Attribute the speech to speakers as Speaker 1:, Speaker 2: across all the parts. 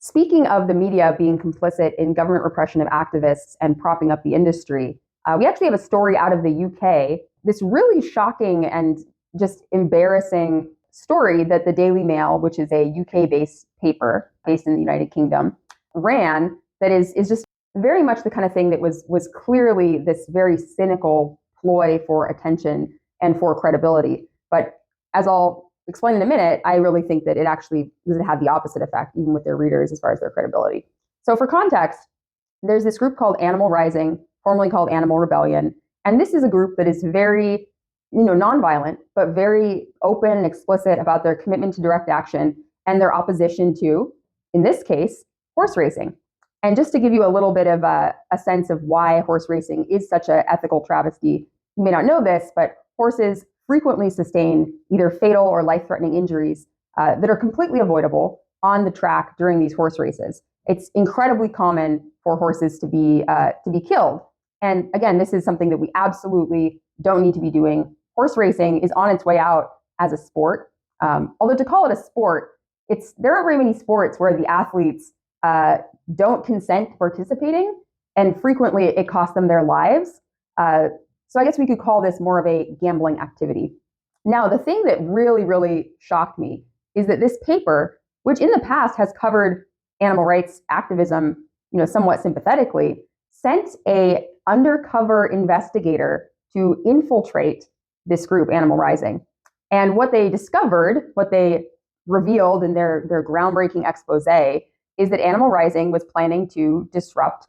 Speaker 1: Speaking of the media being complicit in government repression of activists and propping up the industry, we actually have a story out of the UK, this really shocking and just embarrassing story that the Daily Mail, which is a UK-based paper based in the United Kingdom, ran that is just very much the kind of thing that was clearly this very cynical ploy for attention and for credibility. But as I'll explain in a minute, I really think that it actually had the opposite effect, even with their readers, as far as their credibility. So for context, there's this group called Animal Rising, formerly called Animal Rebellion. And this is a group that is very, nonviolent, but very open and explicit about their commitment to direct action and their opposition to, in this case, horse racing. And just to give you a little bit of a sense of why horse racing is such an ethical travesty, you may not know this, but horses frequently sustain either fatal or life-threatening injuries that are completely avoidable on the track during these horse races. It's incredibly common for horses to be killed. And again, this is something that we absolutely don't need to be doing. Horse racing is on its way out as a sport. Although to call it a sport, there aren't very many sports where the athletes don't consent to participating, and frequently it costs them their lives. So I guess we could call this more of a gambling activity. Now, the thing that really, really shocked me is that this paper, which in the past has covered animal rights activism, somewhat sympathetically, sent a undercover investigator to infiltrate this group, Animal Rising. And what they discovered, what they revealed in their groundbreaking expose, is that Animal Rising was planning to disrupt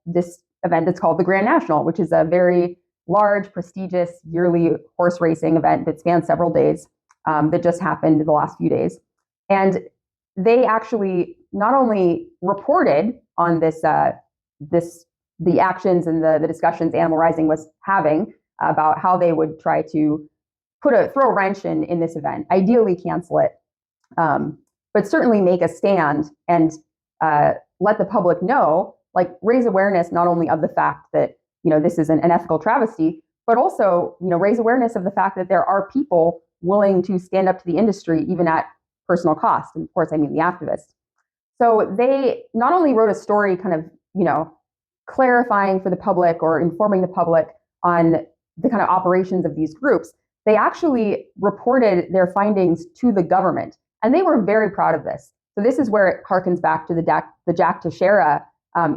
Speaker 1: this event that's called the Grand National, which is a very large, prestigious yearly horse racing event that spans several days that just happened in the last few days. And they actually not only reported on the actions and the discussions Animal Rising was having about how they would try to throw a wrench in this event, ideally cancel it, but certainly make a stand and let the public know, raise awareness not only of the fact that this is an ethical travesty, but also, raise awareness of the fact that there are people willing to stand up to the industry, even at personal cost. And of course, I mean the activists. So they not only wrote a story kind of, clarifying for the public or informing the public on the kind of operations of these groups, they actually reported their findings to the government. And they were very proud of this. So this is where it harkens back to the Jack Teixeira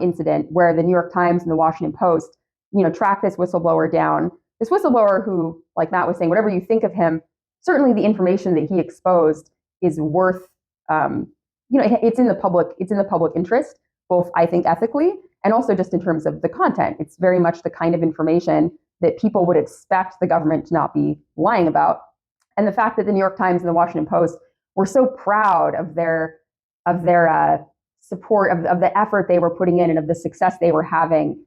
Speaker 1: incident, where the New York Times and the Washington Post track this whistleblower down. This whistleblower who, like Matt was saying, whatever you think of him, certainly the information that he exposed is worth, it's in the public interest, both I think ethically and also just in terms of the content. It's very much the kind of information that people would expect the government to not be lying about. And the fact that the New York Times and the Washington Post were so proud of their support of the effort they were putting in and of the success they were having,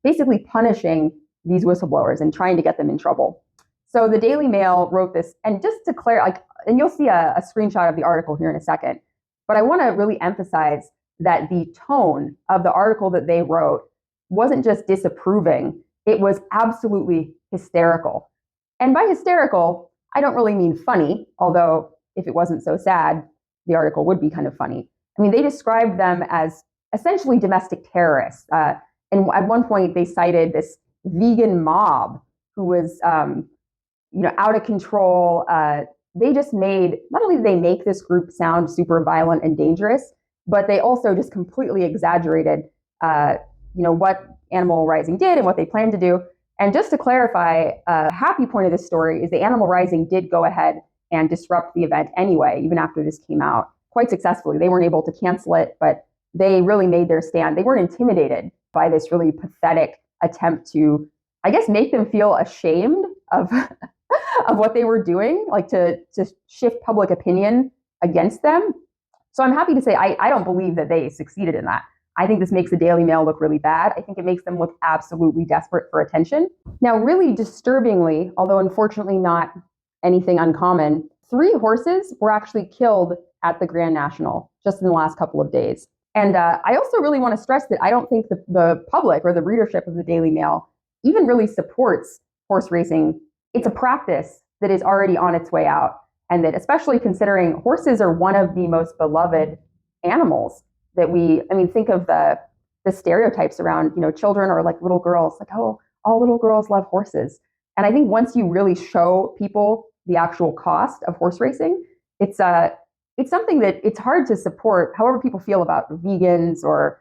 Speaker 1: basically punishing these whistleblowers and trying to get them in trouble. So the Daily Mail wrote this, and just to clarify, and you'll see a screenshot of the article here in a second, but I want to really emphasize that the tone of the article that they wrote wasn't just disapproving, it was absolutely hysterical. And by hysterical, I don't really mean funny, although if it wasn't so sad, the article would be kind of funny. I mean, they described them as essentially domestic terrorists. And at one point, they cited this vegan mob who was, out of control. They just not only did they make this group sound super violent and dangerous, but they also just completely exaggerated, what Animal Rising did and what they planned to do. And just to clarify, a happy point of this story is that Animal Rising did go ahead and disrupt the event anyway, even after this came out, quite successfully. They weren't able to cancel it, but they really made their stand. They weren't intimidated by this really pathetic attempt to, I guess, make them feel ashamed of of what they were doing, to shift public opinion against them. So I'm happy to say I don't believe that they succeeded in that. I think this makes the Daily Mail look really bad. I think it makes them look absolutely desperate for attention. Now, really disturbingly, although unfortunately not anything uncommon, 3 horses were actually killed at the Grand National just in the last couple of days. And I also really want to stress that I don't think the public or the readership of the Daily Mail even really supports horse racing. It's a practice that is already on its way out. And that, especially considering horses are one of the most beloved animals that I mean, think of the stereotypes around, children or like little girls, like, oh, all little girls love horses. And I think once you really show people the actual cost of horse racing, it's it's something that it's hard to support, however people feel about vegans or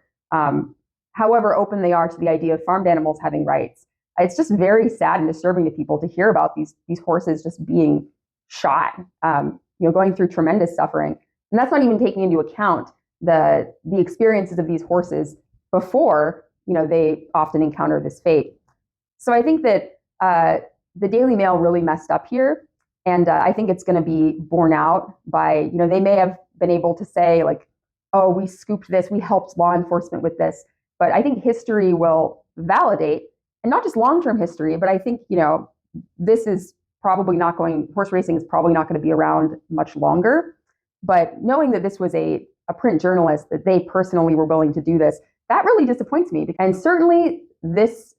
Speaker 1: however open they are to the idea of farmed animals having rights. It's just very sad and disturbing to people to hear about these horses just being shot, going through tremendous suffering, and that's not even taking into account the experiences of these horses before they often encounter this fate. So I think that the Daily Mail really messed up here, and I think it's going to be borne out by they may have been able to say like, oh, we scooped this, we helped law enforcement with this, but I think history will validate, and not just long-term history, but I think this is probably not going. Horse racing is probably not going to be around much longer. But knowing that this was a print journalist, that they personally were willing to do this, that really disappoints me. And certainly this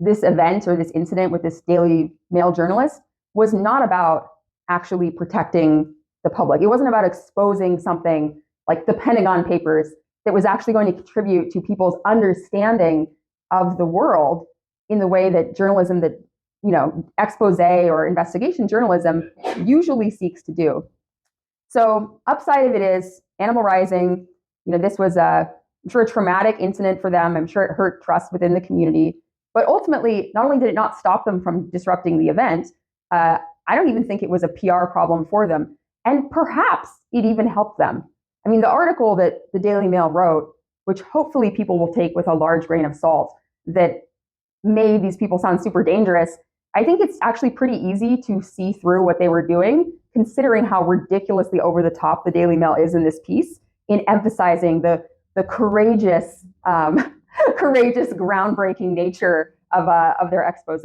Speaker 1: event or this incident with this Daily Mail journalist was not about actually protecting the public. It wasn't about exposing something like the Pentagon Papers that was actually going to contribute to people's understanding of the world in the way that journalism, that expose or investigation journalism usually seeks to do. So upside of it is Animal Rising. This was I'm sure a traumatic incident for them. I'm sure it hurt trust within the community. But ultimately, not only did it not stop them from disrupting the event, I don't even think it was a PR problem for them. And perhaps it even helped them. I mean, the article that the Daily Mail wrote, which hopefully people will take with a large grain of salt, that made these people sound super dangerous, I think it's actually pretty easy to see through what they were doing, considering how ridiculously over the top the Daily Mail is in this piece, in emphasizing the courageous, courageous, groundbreaking nature of their expose.